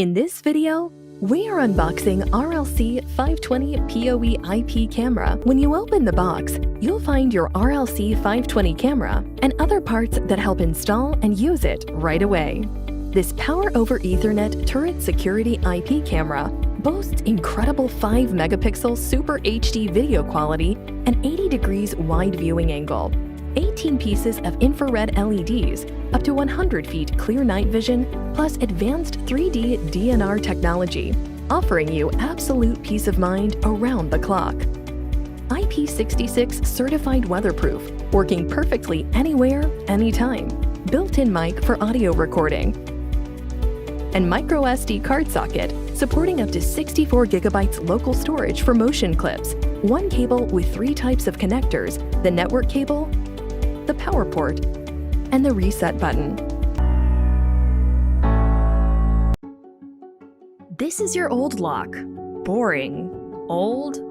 In this video, we are unboxing RLC 520 PoE IP camera. When you open the box, you'll find your RLC 520 camera and other parts that help install and use it right away. This Power over Ethernet Turret Security IP camera boasts incredible 5-megapixel Super HD video quality and 80 degrees wide viewing angle, 18 pieces of infrared LEDs, up to 100 feet clear night vision, plus advanced 3D DNR technology, offering you absolute peace of mind around the clock. IP66 certified weatherproof, working perfectly anywhere, anytime. Built-in mic for audio recording. And micro SD card socket, supporting up to 64 gigabytes local storage for motion clips. One cable with 3 types of connectors: the network cable, the power port, and the reset button. This is your old lock. Boring. Old.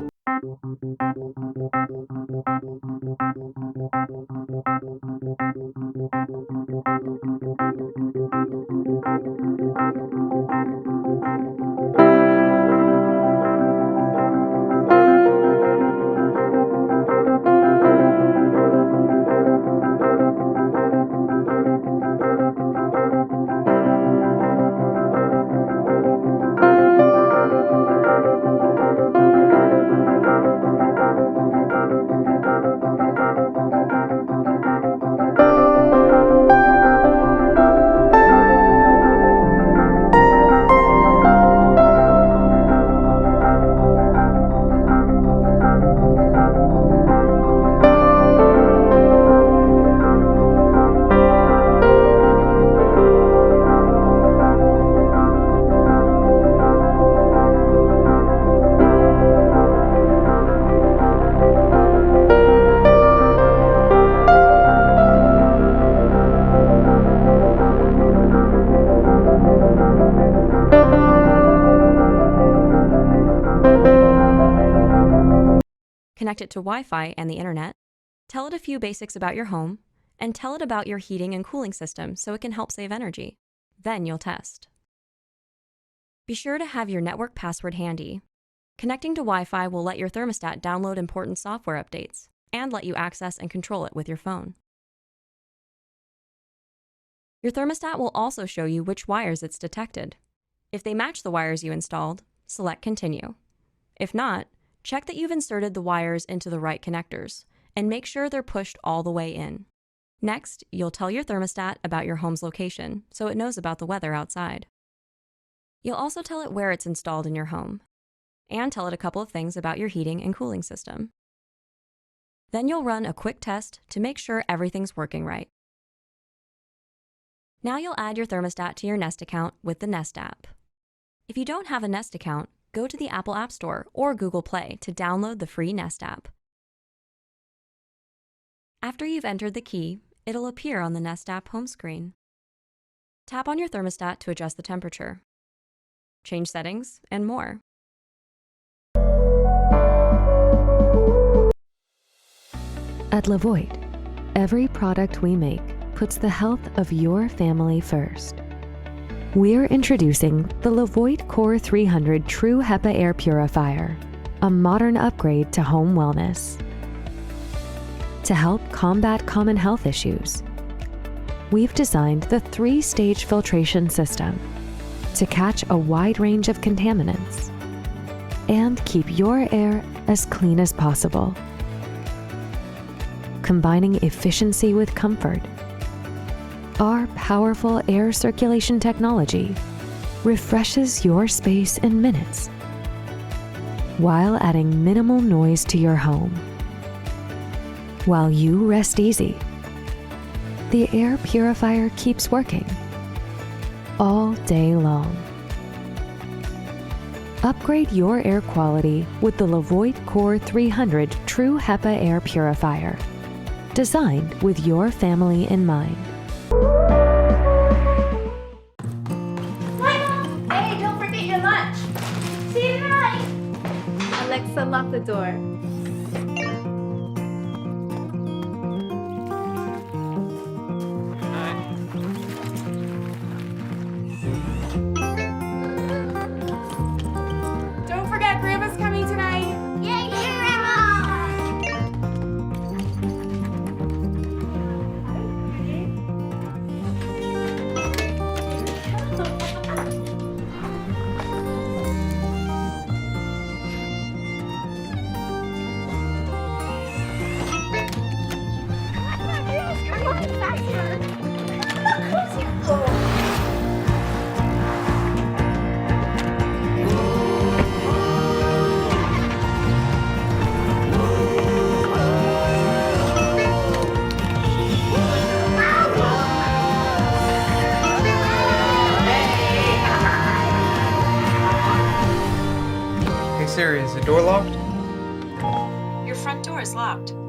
Connect it to Wi-Fi and the internet, tell it a few basics about your home, and tell it about your heating and cooling system so it can help save energy. Then you'll test. Be sure to have your network password handy. Connecting to Wi-Fi will let your thermostat download important software updates and let you access and control it with your phone. Your thermostat will also show you which wires it's detected. If they match the wires you installed, select Continue. If not, check that you've inserted the wires into the right connectors, and make sure they're pushed all the way in. Next, you'll tell your thermostat about your home's location, so it knows about the weather outside. You'll also tell it where it's installed in your home, and tell it a couple of things about your heating and cooling system. Then you'll run a quick test to make sure everything's working right. Now you'll add your thermostat to your Nest account with the Nest app. If you don't have a Nest account, go to the Apple App Store or Google Play to download the free Nest app. After you've entered the key, it'll appear on the Nest app home screen. Tap on your thermostat to adjust the temperature, change settings, and more. At LEVOIT, every product we make puts the health of your family first. We're introducing the LEVOIT Core 300 True HEPA Air Purifier, a modern upgrade to home wellness. To help combat common health issues, we've designed the 3-stage filtration system to catch a wide range of contaminants and keep your air as clean as possible. Combining efficiency with comfort, our powerful air circulation technology refreshes your space in minutes while adding minimal noise to your home. While you rest easy, the air purifier keeps working all day long. Upgrade your air quality with the LEVOIT Core 300 True HEPA Air Purifier, designed with your family in mind. Hey, don't forget your lunch. See you tonight. Alexa, lock the door. Hey Siri, is the door locked? Your front door is locked.